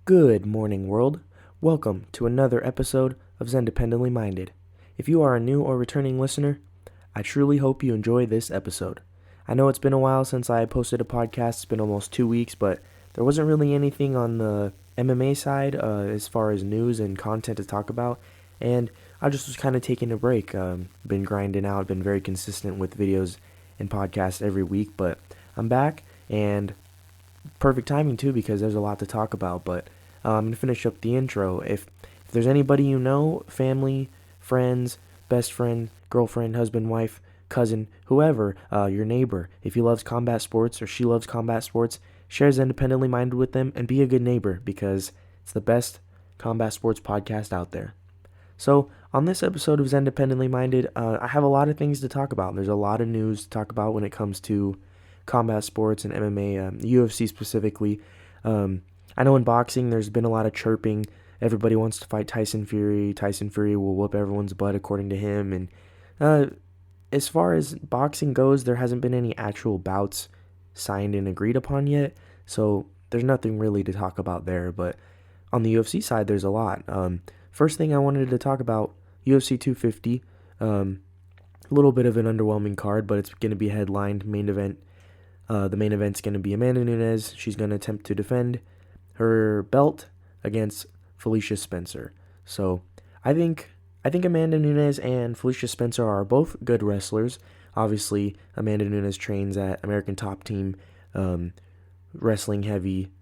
Good morning, world. Welcome to another episode of Xendependently Minded. If you are a new or returning listener, I truly hope you enjoy this episode. I know it's been a while since I posted a podcast. It's been almost 2 weeks, but there wasn't really anything on the MMA side as far as news and content to talk about, and I just was kind of taking a break. Been grinding out, been very consistent with videos and podcasts every week, but I'm back, and perfect timing too because there's a lot to talk about. But I'm gonna finish up the intro. If there's anybody you know, family, friends, best friend, girlfriend, husband, wife, cousin, whoever, your neighbor, if he loves combat sports or she loves combat sports, share Independently Minded with them and be a good neighbor because it's the best combat sports podcast out there. So on this episode of Independently Minded, I have a lot of things to talk about. There's a lot of news to talk about when it comes to combat sports and MMA, UFC specifically. I know in boxing there's been a lot of chirping. Everybody wants to fight Tyson Fury. Tyson Fury will whoop everyone's butt according to him. And as far as boxing goes, there hasn't been any actual bouts signed and agreed upon yet. So there's nothing really to talk about there. But on the UFC side, there's a lot. First thing I wanted to talk about, UFC 250. A little bit of an underwhelming card, but it's going to be headlined main event. The main event's going to be Amanda Nunes. She's going to attempt to defend her belt against Felicia Spencer. So I think Amanda Nunes and Felicia Spencer are both good wrestlers. Obviously, Amanda Nunes trains at American Top Team, wrestling heavy.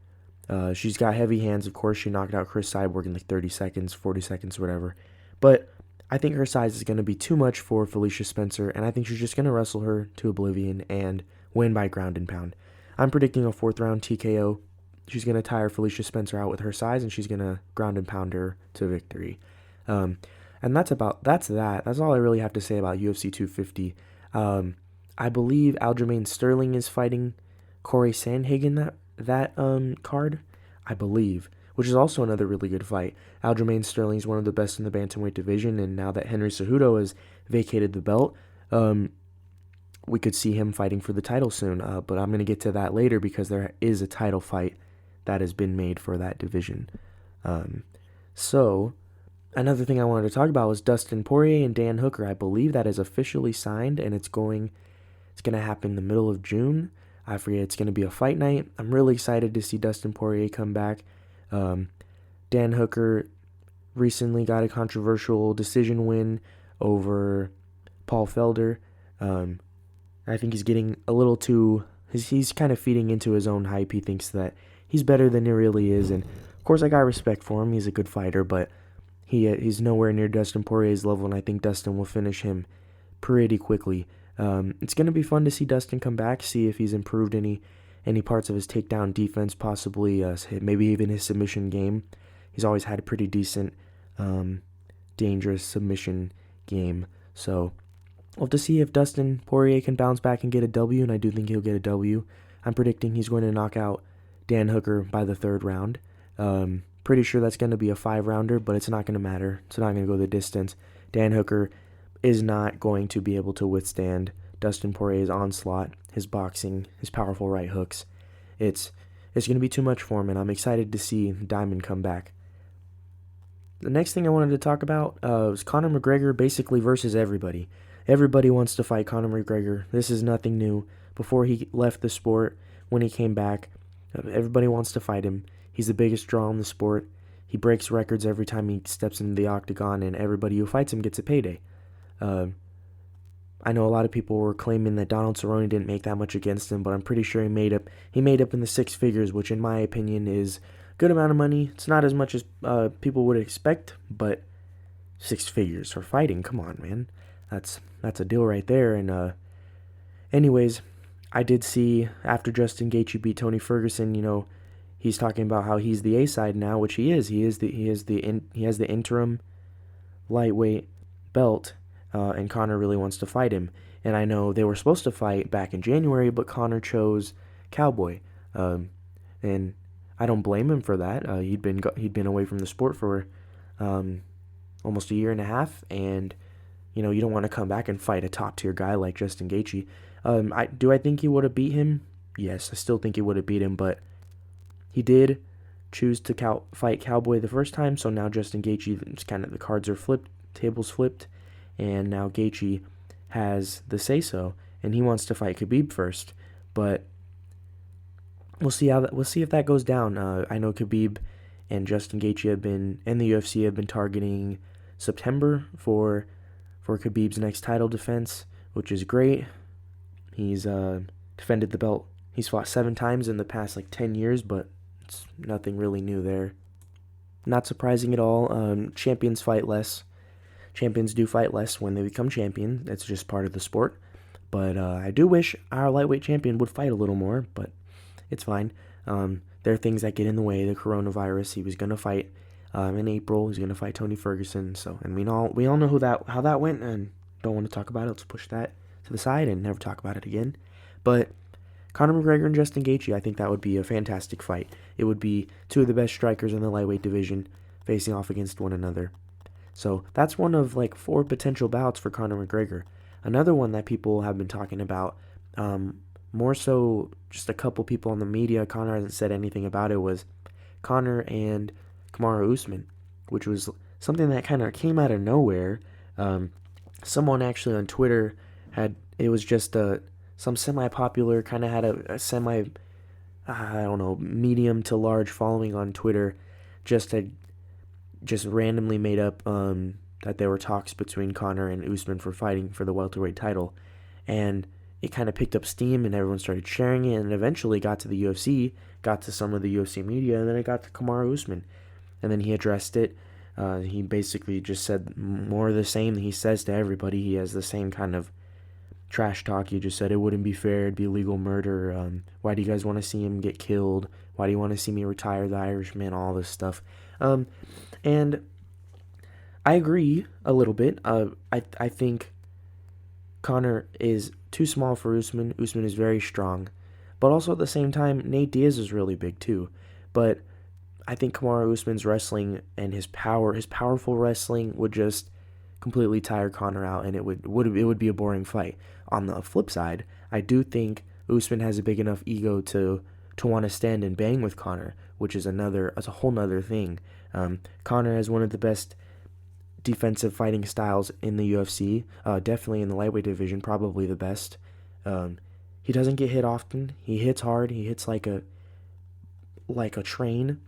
She's got heavy hands, of course. She knocked out Chris Cyborg in like 30 seconds, 40 seconds, whatever. But I think her size is going to be too much for Felicia Spencer, and I think she's just going to wrestle her to oblivion and win by ground and pound. I'm predicting a 4th round TKO. She's going to tire Felicia Spencer out with her size, and she's going to ground and pound her to victory. And that's that. That's all I really have to say about UFC 250. I believe Aljamain Sterling is fighting Corey Sandhagen that card, I believe, which is also another really good fight. Aljamain Sterling is one of the best in the Bantamweight division, and now that Henry Cejudo has vacated the belt, we could see him fighting for the title soon, but I'm going to get to that later because there is a title fight that has been made for that division. So, another thing I wanted to talk about was Dustin Poirier and Dan Hooker. I believe that is officially signed, and it's going to happen in the middle of June. I forget, it's going to be a fight night. I'm really excited to see Dustin Poirier come back. Dan Hooker recently got a controversial decision win over Paul Felder. I think he's getting a little too... He's kind of feeding into his own hype. He thinks that he's better than he really is. And, of course, I got respect for him. He's a good fighter, but he's nowhere near Dustin Poirier's level, and I think Dustin will finish him pretty quickly. It's going to be fun to see Dustin come back, see if he's improved any parts of his takedown defense, possibly maybe even his submission game. He's always had a pretty decent, dangerous submission game. So we'll have to see if Dustin Poirier can bounce back and get a W, and I do think he'll get a W. I'm predicting he's going to knock out Dan Hooker by the 3rd round. Pretty sure that's going to be a 5-rounder, but it's not going to matter. It's not going to go the distance. Dan Hooker is not going to be able to withstand Dustin Poirier's onslaught, his boxing, his powerful right hooks. It's going to be too much for him, and I'm excited to see Diamond come back. The next thing I wanted to talk about was Conor McGregor basically versus everybody. Everybody wants to fight Conor McGregor. This is nothing new. Before he left the sport, when he came back, everybody wants to fight him. He's the biggest draw in the sport. He breaks records every time he steps into the octagon, and everybody who fights him gets a payday. I know a lot of people were claiming that Donald Cerrone didn't make that much against him, but I'm pretty sure he made up in the 6 figures, which in my opinion is a good amount of money. It's not as much as people would expect, but 6 figures for fighting, come on, man. That's a deal right there. And anyways, I did see after Justin Gaethje beat Tony Ferguson, he's talking about how he's the A side now, which he is. He has the interim lightweight belt, and Conor really wants to fight him. And I know they were supposed to fight back in January, but Conor chose Cowboy, and I don't blame him for that. He'd been away from the sport for almost a year and a half, and you don't want to come back and fight a top tier guy like Justin Gaethje. I think he would have beat him? Yes, I still think he would have beat him, but he did choose to fight Cowboy the first time, so now Justin Gaethje, it's kind of the cards are flipped, tables flipped, and now Gaethje has the say-so, and he wants to fight Khabib first. But we'll see if that goes down. I know Khabib and Justin Gaethje and the UFC have been targeting September for Khabib's next title defense, which is great. He's defended the belt. He's fought 7 times in the past 10 years, but it's nothing really new there. Not surprising at all. Champions fight less. Champions do fight less when they become champion. That's just part of the sport. But I do wish our lightweight champion would fight a little more, but it's fine. There are things that get in the way. The coronavirus. He was gonna fight in April. He's gonna fight Tony Ferguson. And we all know how that went, and don't want to talk about it. Let's push that to the side and never talk about it again. But Conor McGregor and Justin Gaethje, I think that would be a fantastic fight. It would be 2 of the best strikers in the lightweight division facing off against one another. So that's one of 4 potential bouts for Conor McGregor. Another one that people have been talking about, more so just a couple people in the media, Conor hasn't said anything about it, was Conor and Kamaru Usman, which was something that kind of came out of nowhere. Someone actually on Twitter it was just some semi-popular, kind of had a semi, medium to large following on Twitter, just randomly made up that there were talks between Conor and Usman for fighting for the welterweight title, and it kind of picked up steam and everyone started sharing it, and eventually got to the UFC, got to some of the UFC media, and then it got to Kamaru Usman, and then he addressed it. He basically just said more of the same that he says to everybody. He has the same kind of trash talk. He just said it wouldn't be fair, it'd be illegal murder, why do you guys want to see him get killed, why do you want to see me retire the Irishman, all this stuff. And I agree a little bit. I think Conor is too small for Usman. Usman is very strong, but also at the same time, Nate Diaz is really big too. But I think Kamaru Usman's wrestling and his powerful wrestling would just completely tire Conor out, and it would be a boring fight. On the flip side, I do think Usman has a big enough ego to want to stand and bang with Conor, which is a whole nother thing. Conor has one of the best defensive fighting styles in the UFC, definitely in the lightweight division, probably the best. He doesn't get hit often. He hits hard. He hits like a train,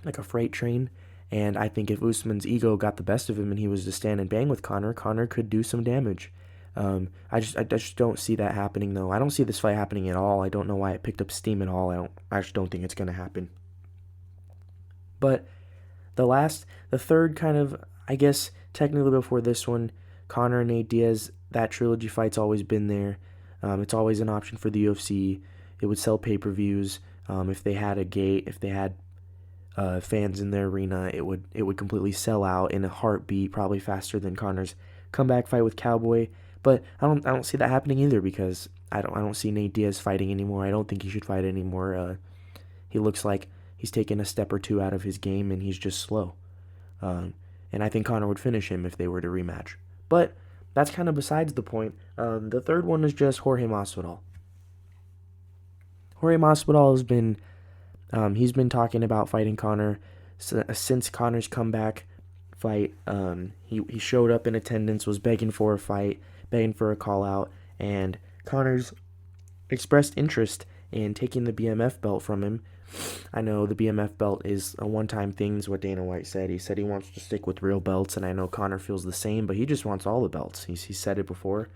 like a freight train. And I think if Usman's ego got the best of him and he was to stand and bang with Conor, Conor could do some damage. I just don't see that happening, though. I don't see this fight happening at all. I don't know why it picked up steam at all. I just don't think it's going to happen. But the third kind of, I guess, technically before this one, Conor and Nate Diaz, that trilogy fight's always been there. It's always an option for the UFC. It would sell pay-per-views. If they had a gate, if they had fans in their arena, it would completely sell out in a heartbeat, probably faster than Conor's comeback fight with Cowboy. But I don't see that happening either, because I don't see Nate Diaz fighting anymore. I don't think he should fight anymore. He looks like he's taken a step or 2 out of his game, and he's just slow. And I think Conor would finish him if they were to rematch. But that's kind of besides the point. The third one is just Jorge Masvidal. Jorge Masvidal has been he's been talking about fighting Conor since Conor's comeback fight. He showed up in attendance, was begging for a fight, begging for a call out, and Conor's expressed interest in taking the BMF belt from him. I know the BMF belt is a one-time thing, is what Dana White said. He said he wants to stick with real belts, and I know Conor feels the same, but he just wants all the belts. He said it before.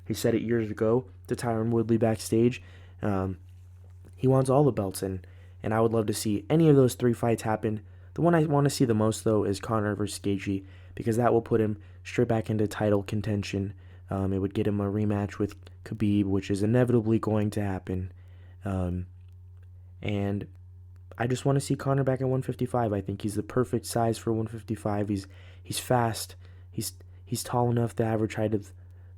He said it years ago to Tyron Woodley backstage. He wants all the belts, and I would love to see any of those 3 fights happen. The one I want to see the most, though, is Conor versus Gaethje, because that will put him straight back into title contention. It would get him a rematch with Khabib, which is inevitably going to happen. And I just want to see Conor back at 155. I think he's the perfect size for 155. He's fast. He's tall enough. The average height of the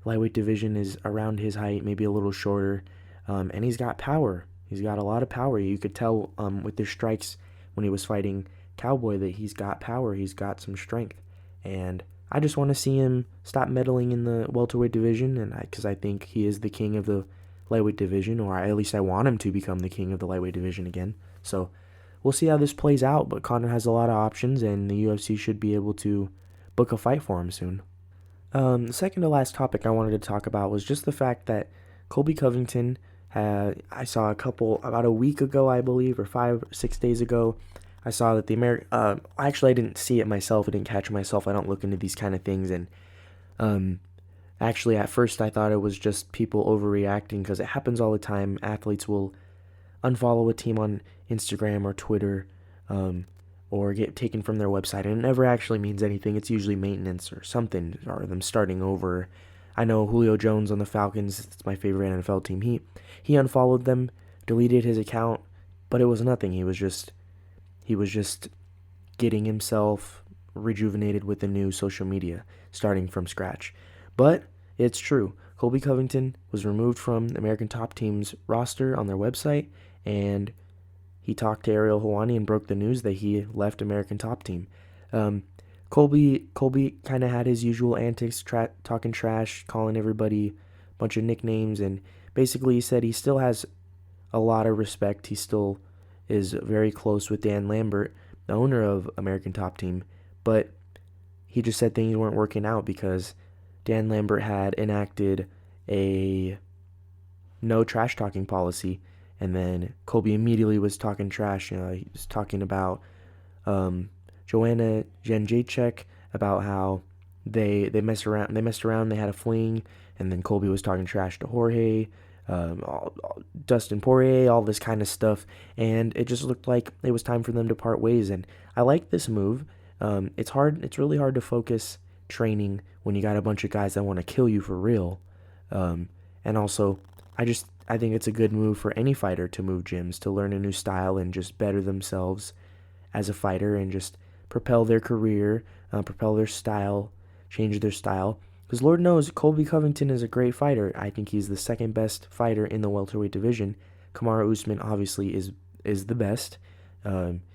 lightweight division is around his height, maybe a little shorter. And he's got power. He's got a lot of power. You could tell with his strikes when he was fighting Cowboy that he's got power. He's got some strength. And I just want to see him stop meddling in the welterweight division, and because I think he is the king of the lightweight division, or at least I want him to become the king of the lightweight division again. So we'll see how this plays out, but Conor has a lot of options, and the UFC should be able to book a fight for him soon. The second to last topic I wanted to talk about was just the fact that Colby Covington I saw about a week ago, I believe, or 5 or 6 days ago, I saw that actually I didn't see it myself, I didn't catch it myself, I don't look into these kind of things, and actually at first I thought it was just people overreacting, because it happens all the time. Athletes will unfollow a team on Instagram or Twitter, or get taken from their website, and it never actually means anything. It's usually maintenance or something, or them starting over. I know Julio Jones on the Falcons, it's my favorite NFL team, he unfollowed them, deleted his account, but it was nothing. He was just getting himself rejuvenated with the new social media, starting from scratch. But it's true. Colby Covington was removed from the American Top Team's roster on their website, and he talked to Ariel Helwani and broke the news that he left American Top Team. Colby kind of had his usual antics, talking trash, calling everybody a bunch of nicknames, and basically he said he still has a lot of respect. He still is very close with Dan Lambert, the owner of American Top Team, but he just said things weren't working out because Dan Lambert had enacted a no trash talking policy, and then Colby immediately was talking trash. He was talking about Joanna Jędrzejczyk, about how they messed around, they had a fling, and then Colby was talking trash to Jorge, Dustin Porier, all this kind of stuff, and it just looked like it was time for them to part ways. And I like this move. It's really hard to focus training when you got a bunch of guys that want to kill you for real. And also, I think it's a good move for any fighter to move gyms, to learn a new style and just better themselves as a fighter and just propel their career, propel their style, change their style. Because Lord knows, Colby Covington is a great fighter. I think he's the second best fighter in the welterweight division. Kamaru Usman obviously is the best.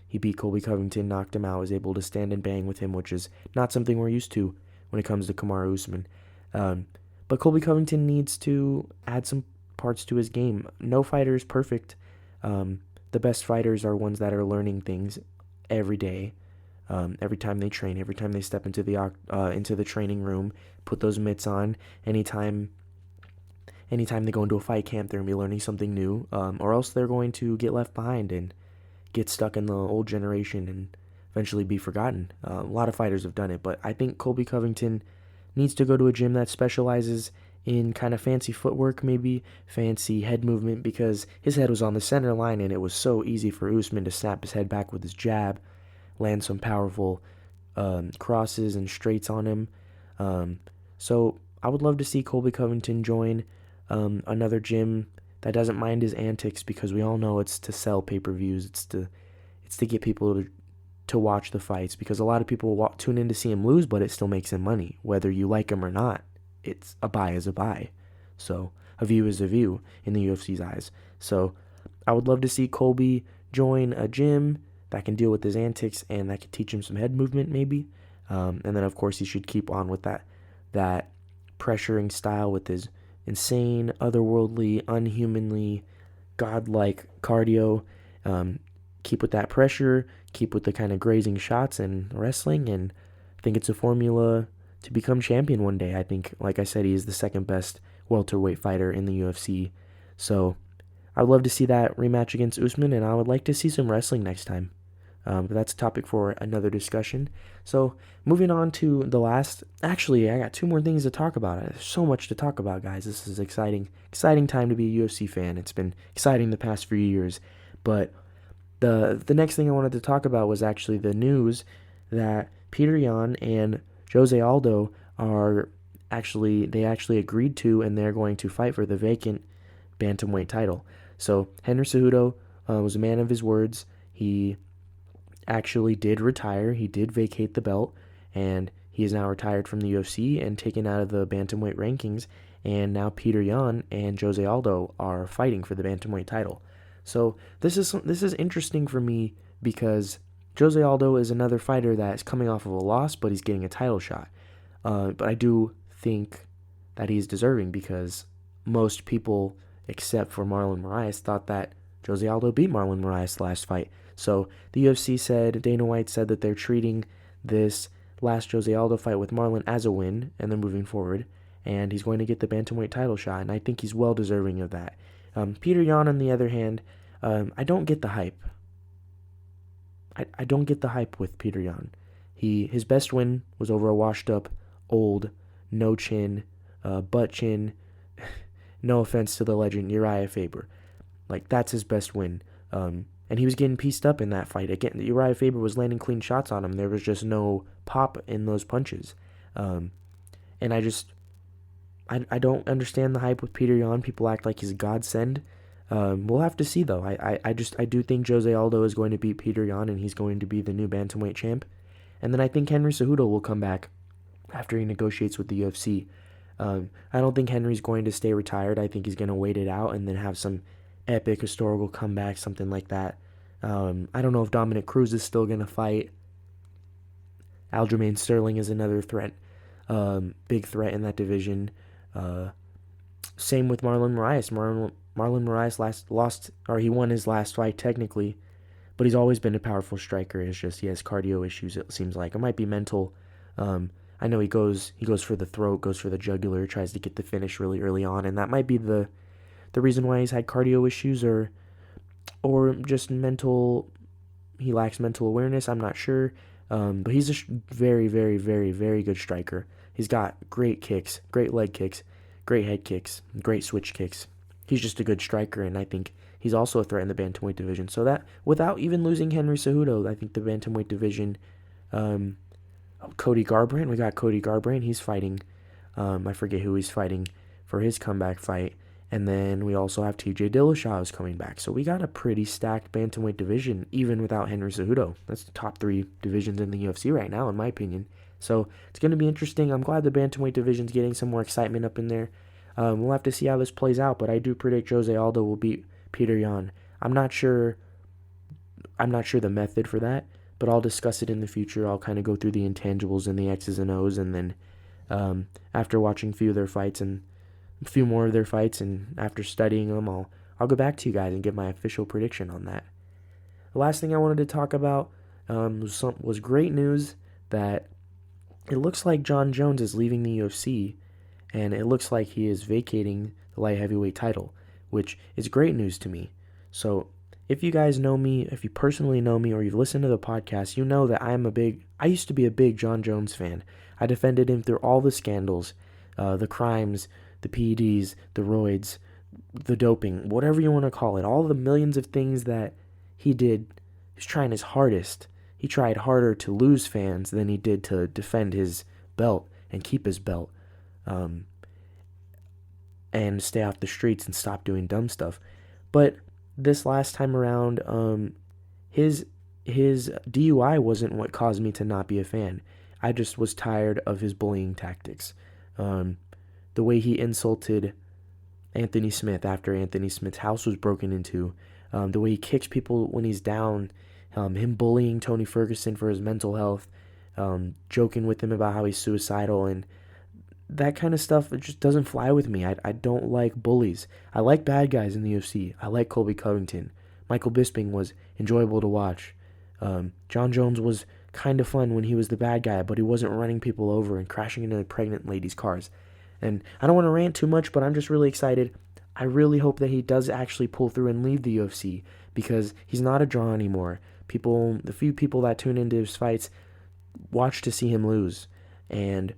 He beat Colby Covington, knocked him out, was able to stand and bang with him, which is not something we're used to when it comes to Kamaru Usman. But Colby Covington needs to add some parts to his game. No fighter is perfect. The best fighters are ones that are learning things every day. Every time they train, every time they step into the training room, put those mitts on. Anytime they go into a fight camp, they're gonna be learning something new, or else they're going to get left behind and get stuck in the old generation and eventually be forgotten. A lot of fighters have done it, but I think Colby Covington needs to go to a gym that specializes in kind of fancy footwork, maybe fancy head movement, because his head was on the center line and it was so easy for Usman to snap his head back with his jab, land some powerful crosses and straights on him. So I would love to see Colby Covington join another gym that doesn't mind his antics, because we all know it's to sell pay-per-views. It's to get people to watch the fights, because a lot of people tune in to see him lose, but it still makes him money, whether you like him or not. It's a buy is a buy. So a view is a view in the UFC's eyes. So I would love to see Colby join a gym that can deal with his antics and that can teach him some head movement maybe. And then of course he should keep on with that pressuring style with his insane, otherworldly, unhumanly, godlike cardio. Keep with that pressure, keep with the kind of grazing shots and wrestling, and I think it's a formula to become champion one day. I think, like I said, he is the second best welterweight fighter in the UFC. So I would love to see that rematch against Usman, and I would like to see some wrestling next time. But that's a topic for another discussion. So moving on to the last, actually, I got 2 more things to talk about. There's so much to talk about, guys. This is exciting time to be a UFC fan. It's been exciting the past few years. But the next thing I wanted to talk about was actually the news that Petr Yan and Jose Aldo they actually agreed to, and they're going to fight for the vacant Bantamweight title. So Henry Cejudo was a man of his words. He actually did retire. He did vacate the belt, and he is now retired from the UFC and taken out of the Bantamweight rankings. And now Petr Yan and Jose Aldo are fighting for the Bantamweight title. So this is interesting for me, because Jose Aldo is another fighter that is coming off of a loss, but he's getting a title shot. But I do think that he's deserving, because most people, except for Marlon Moraes, thought that Jose Aldo beat Marlon Moraes last fight. So the UFC said, Dana White said that they're treating this last Jose Aldo fight with Marlon as a win, and then moving forward, and he's going to get the bantamweight title shot, and I think he's well deserving of that. Petr Yan, on the other hand, I don't get the hype. I don't get the hype with Petr Yan. His best win was over a washed up, old, no chin, butt chin. No offense to the legend Uriah Faber, like that's his best win. And he was getting pieced up in that fight. Again, Uriah Faber was landing clean shots on him. There was just no pop in those punches. And I don't understand the hype with Petr Yan. People act like he's a godsend. We'll have to see, though. I do think Jose Aldo is going to beat Petr Yan, and he's going to be the new bantamweight champ. And then I think Henry Cejudo will come back after he negotiates with the UFC. I don't think Henry's going to stay retired. I think he's going to wait it out and then have some epic historical comeback, something like that. I don't know if Dominic Cruz is still going to fight. Aljamain Sterling is another threat, big threat in that division. Same with Marlon Moraes. Marlon Moraes he won his last fight technically, but he's always been a powerful striker. It's just he has cardio issues, it seems like. It might be mental. I know he goes for the throat, goes for the jugular, tries to get the finish really early on, and that might be the reason why he's had cardio issues or just mental. He lacks mental awareness. I'm not sure, but he's a very, very, very, very good striker. He's got great kicks, great leg kicks, great head kicks, great switch kicks. He's just a good striker, and I think he's also a threat in the bantamweight division. So that, without even losing Henry Cejudo, I think the bantamweight division. Cody Garbrandt. We got Cody Garbrandt. He's fighting. I forget who he's fighting for his comeback fight. And then we also have TJ Dillashaw is coming back. So we got a pretty stacked bantamweight division, even without Henry Cejudo. That's the top 3 divisions in the UFC right now, in my opinion. So it's going to be interesting. I'm glad the bantamweight division's getting some more excitement up in there. We'll have to see how this plays out, but I do predict Jose Aldo will beat Petr Yan. I'm not sure the method for that, but I'll discuss it in the future. I'll kind of go through the intangibles and the X's and O's, and then after watching a few more of their fights, and after studying them, I'll go back to you guys and give my official prediction on that. The last thing I wanted to talk about was great news that it looks like Jon Jones is leaving the UFC, and it looks like he is vacating the light heavyweight title, which is great news to me. So if you guys know me, if you personally know me, or you've listened to the podcast, you know that I used to be a big Jon Jones fan. I defended him through all the scandals, the crimes, the PEDs, the roids, the doping, whatever you want to call it, all the millions of things that he did. He was trying his hardest. He tried harder to lose fans than he did to defend his belt and keep his belt, and stay off the streets and stop doing dumb stuff. But this last time around, his DUI wasn't what caused me to not be a fan. I just was tired of his bullying tactics. The way he insulted Anthony Smith after Anthony Smith's house was broken into, the way he kicks people when he's down, him bullying Tony Ferguson for his mental health, joking with him about how he's suicidal, and that kind of stuff, it just doesn't fly with me. I don't like bullies. I like bad guys in the UFC. I like Colby Covington. Michael Bisping was enjoyable to watch. Jon Jones was kind of fun when he was the bad guy, but he wasn't running people over and crashing into pregnant ladies' cars. And I don't want to rant too much, but I'm just really excited. I really hope that he does actually pull through and leave the UFC, because he's not a draw anymore. The few people that tune into his fights watch to see him lose, and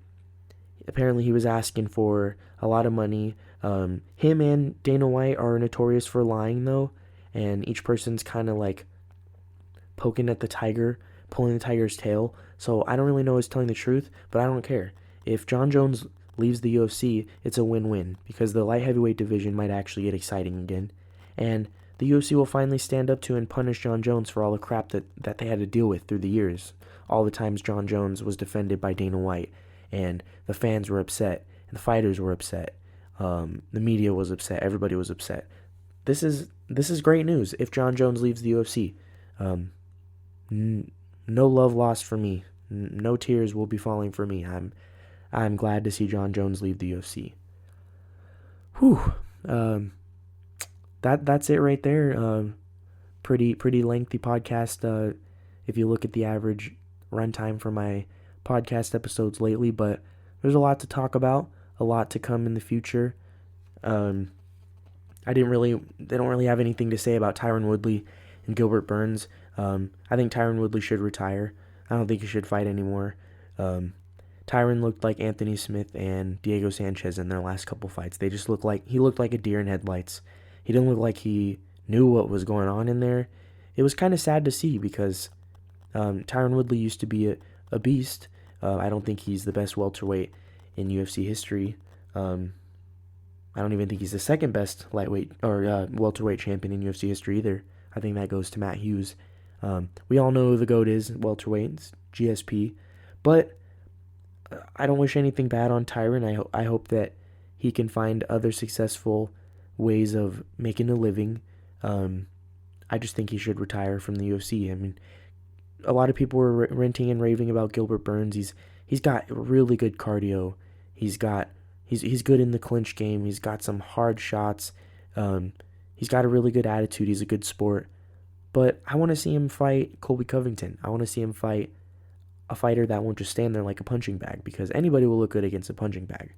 apparently he was asking for a lot of money. Him and Dana White are notorious for lying, though, and each person's kind of like poking at the tiger, pulling the tiger's tail. So I don't really know who's telling the truth, but I don't care. If Jon Jones leaves the UFC, it's a win-win, because the light heavyweight division might actually get exciting again, and the UFC will finally stand up to and punish Jon Jones for all the crap that they had to deal with through the years. All the times Jon Jones was defended by Dana White, and the fans were upset, and the fighters were upset, the media was upset, everybody was upset. This is great news if Jon Jones leaves the UFC. No love lost for me. No tears will be falling for me. I'm glad to see Jon Jones leave the UFC. Whew. That's it right there. pretty lengthy podcast. If you look at the average runtime for my podcast episodes lately, but there's a lot to talk about, a lot to come in the future. They don't really have anything to say about Tyron Woodley and Gilbert Burns. I think Tyron Woodley should retire. I don't think he should fight anymore. Tyron looked like Anthony Smith and Diego Sanchez in their last couple fights. He looked like a deer in headlights. He didn't look like he knew what was going on in there. It was kind of sad to see because Tyron Woodley used to be a beast. I don't think he's the best welterweight in UFC history. I don't even think he's the second best lightweight or welterweight champion in UFC history either. I think that goes to Matt Hughes. We all know who the GOAT is, welterweight, it's GSP. But I don't wish anything bad on Tyron. I hope that he can find other successful ways of making a living. I just think he should retire from the UFC. I mean, a lot of people were ranting and raving about Gilbert Burns. He's got really good cardio. He's good in the clinch game. He's got some hard shots. He's got a really good attitude. He's a good sport. But I want to see him fight Colby Covington. I want to see him fight a fighter that won't just stand there like a punching bag, because anybody will look good against a punching bag.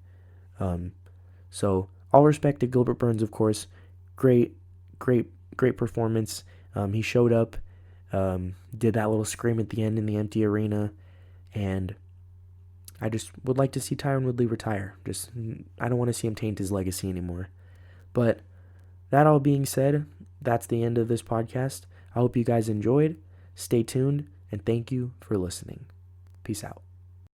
So all respect to Gilbert Burns, of course. Great performance. He showed up, did that little scream at the end in the empty arena, and I just would like to see Tyron Woodley retire. I don't want to see him taint his legacy anymore. But that all being said, that's the end of this podcast. I hope you guys enjoyed. Stay tuned, and thank you for listening. Peace out.